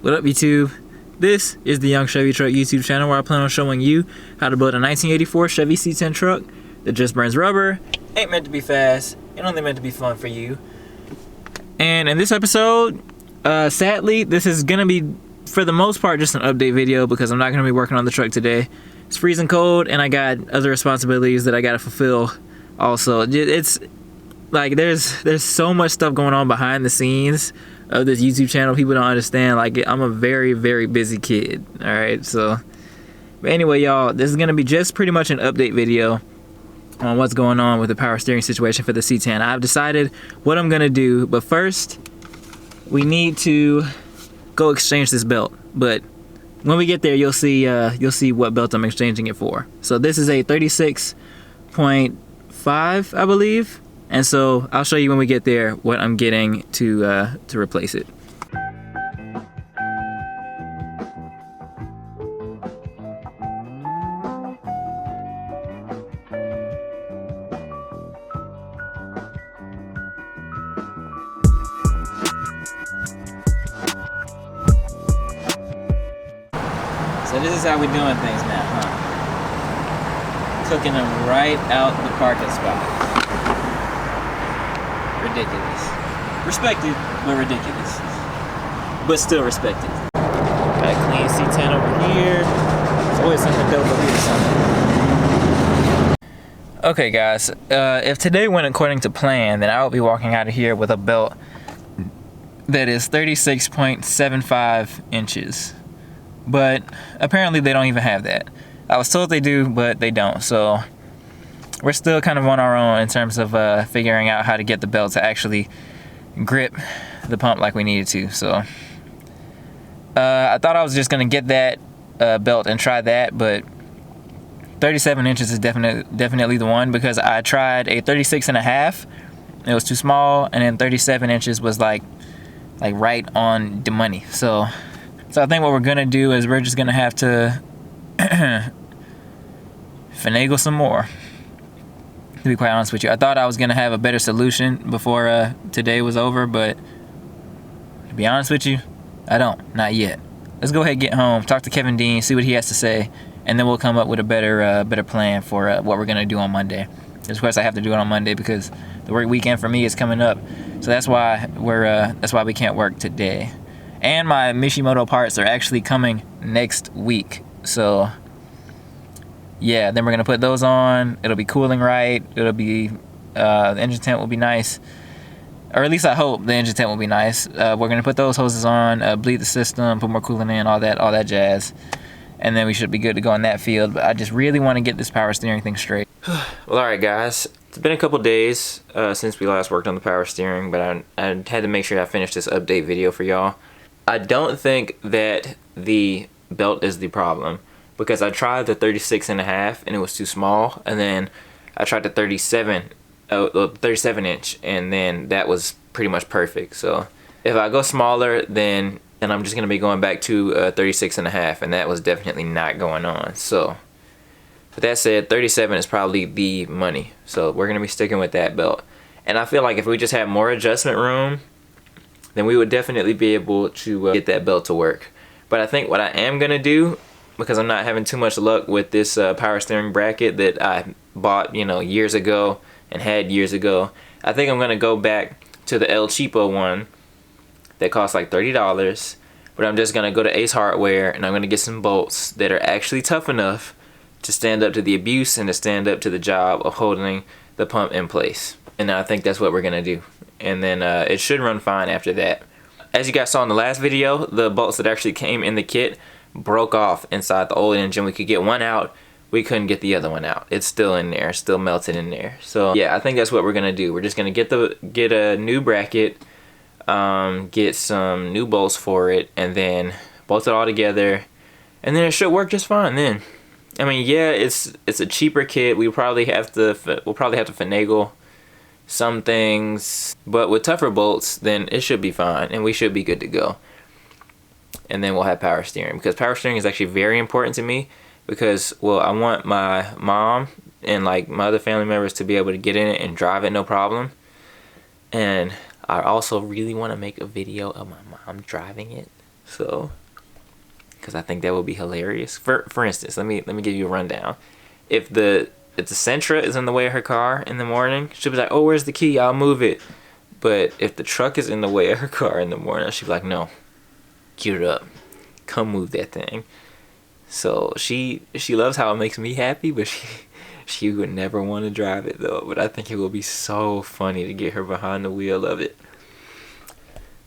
What up, YouTube? This is the Young Chevy Truck YouTube channel where I plan on showing you how to build a 1984 Chevy C10 truck that just burns rubber, ain't meant to be fast, and only meant to be fun for you. And in this episode, sadly, this is gonna be, for the most part, just an update video because I'm not gonna be working on the truck today. It's freezing cold and I got other responsibilities that I gotta fulfill also. It's like there's so much stuff going on behind the scenes of this YouTube channel. People don't understand. Like, I'm a very, very busy kid. All right, so but anyway, y'all, this is gonna be just pretty much an update video on what's going on with the power steering situation for the C10. I've decided what I'm gonna do, but first we need to go exchange this belt. But when we get there, you'll see what belt I'm exchanging it for. So this is a 36.5, I believe. And so I'll show you when we get there what I'm getting to replace it. So this is how we're doing things now, huh? Cooking them right out the parking spot. Ridiculous. Respected, but ridiculous. But still respected. Got a clean C10 over here. There's always something dope over here somewhere. Okay, guys. If today went according to plan, then I will be walking out of here with a belt that is 36.75 inches. But apparently they don't even have that. I was told they do, but they don't. So we're still kind of on our own in terms of figuring out how to get the belt to actually grip the pump like we needed to. So I thought I was just gonna get that belt and try that, but 37 inches is definitely the one, because I tried a 36.5. It was too small, and then 37 inches was like right on the money. So I think what we're gonna do is we're just gonna have to finagle some more. To be quite honest with you, I thought I was gonna have a better solution before today was over, but to be honest with you, I don't. Not yet. Let's go ahead and get home, talk to Kevin Dean, see what he has to say, and then we'll come up with a better plan for what we're gonna do on Monday. Of course, I have to do it on Monday because the work weekend for me is coming up, so that's why we can't work today. And my Mishimoto parts are actually coming next week, so yeah, then we're gonna put those on. It'll be cooling right. It'll be the engine tent will be nice, or at least I hope the engine tent will be nice. We're gonna put those hoses on, bleed the system, put more coolant in, all that jazz, and then we should be good to go in that field. But I just really want to get this power steering thing straight. Well, all right, guys. It's been a couple days since we last worked on the power steering, but I had to make sure I finished this update video for y'all. I don't think that the belt is the problem, because I tried the 36.5 and it was too small, and then I tried the 37 inch, and then that was pretty much perfect. So if I go smaller, then I'm just gonna be going back to 36.5, and that was definitely not going on. So with that said, 37 is probably the money, so we're gonna be sticking with that belt. And I feel like if we just had more adjustment room, then we would definitely be able to get that belt to work. But I think what I am gonna do, because I'm not having too much luck with this power steering bracket that I bought, years ago and had years ago, I think I'm gonna go back to the El Cheapo one that costs like $30, but I'm just gonna go to Ace Hardware and I'm gonna get some bolts that are actually tough enough to stand up to the abuse and to stand up to the job of holding the pump in place. And I think that's what we're gonna do. And then it should run fine after that. As you guys saw in the last video, the bolts that actually came in the kit broke off inside the old engine. We could get one out, we couldn't get the other one out. It's still in there, still melted in there. So yeah, I think that's what we're gonna do. We're just gonna get a new bracket, get some new bolts for it, and then bolt it all together, and then it should work just fine then. I mean, yeah, it's a cheaper kit. We'll probably have to finagle some things, but with tougher bolts, then it should be fine, and we should be good to go. And then we'll have power steering, because power steering is actually very important to me, because, well, I want my mom and like my other family members to be able to get in it and drive it no problem. And I also really want to make a video of my mom driving it. So, because I think that would be hilarious. For instance, let me give you a rundown. If the Sentra is in the way of her car in the morning, she'll be like, "Oh, where's the key? I'll move it." But if the truck is in the way of her car in the morning, she'll be like, "No, get it up, come move that thing." So she loves how it makes me happy, but she would never want to drive it though. But I think it will be so funny to get her behind the wheel of it.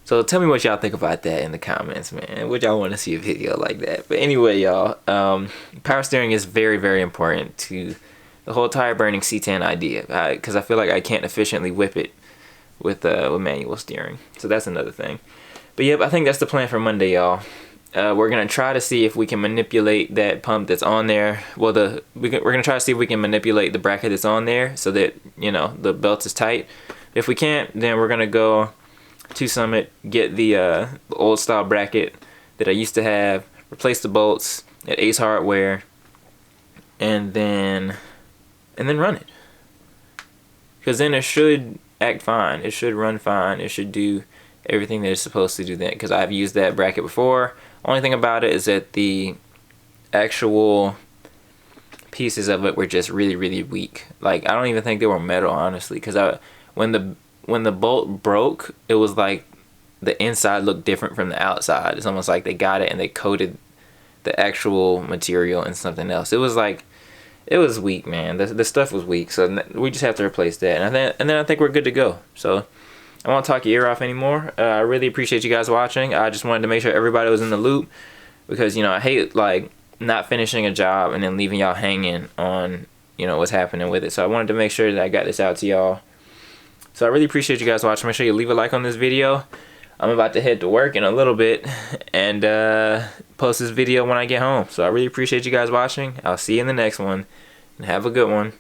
So tell me what y'all think about that in the comments, man. Would y'all want to see a video like that? But anyway, y'all, power steering is very, very important to the whole tire burning C10 idea, because I feel like I can't efficiently whip it with manual steering. So that's another thing. But yep, I think that's the plan for Monday, y'all. We're gonna try to see if we can manipulate that pump that's on there. Well, we're gonna try to see if we can manipulate the bracket that's on there so that, you know, the belt is tight. If we can't, then we're gonna go to Summit, get the old style bracket that I used to have, replace the bolts at Ace Hardware, and then run it. Because then it should act fine. It should run fine. It should do everything that it's supposed to do then. Because I've used that bracket before. Only thing about it is that the actual pieces of it were just really, really weak. Like, I don't even think they were metal, honestly. Because when the bolt broke, it was like the inside looked different from the outside. It's almost like they got it and they coated the actual material in something else. It was like, it was weak, man. The stuff was weak, so we just have to replace that. And then I think we're good to go. So I won't talk your ear off anymore. I really appreciate you guys watching. I just wanted to make sure everybody was in the loop, because, you know, I hate like not finishing a job and then leaving y'all hanging on, you know, what's happening with it. So I wanted to make sure that I got this out to y'all. So I really appreciate you guys watching. Make sure you leave a like on this video. I'm about to head to work in a little bit and post this video when I get home. So I really appreciate you guys watching. I'll see you in the next one, and have a good one.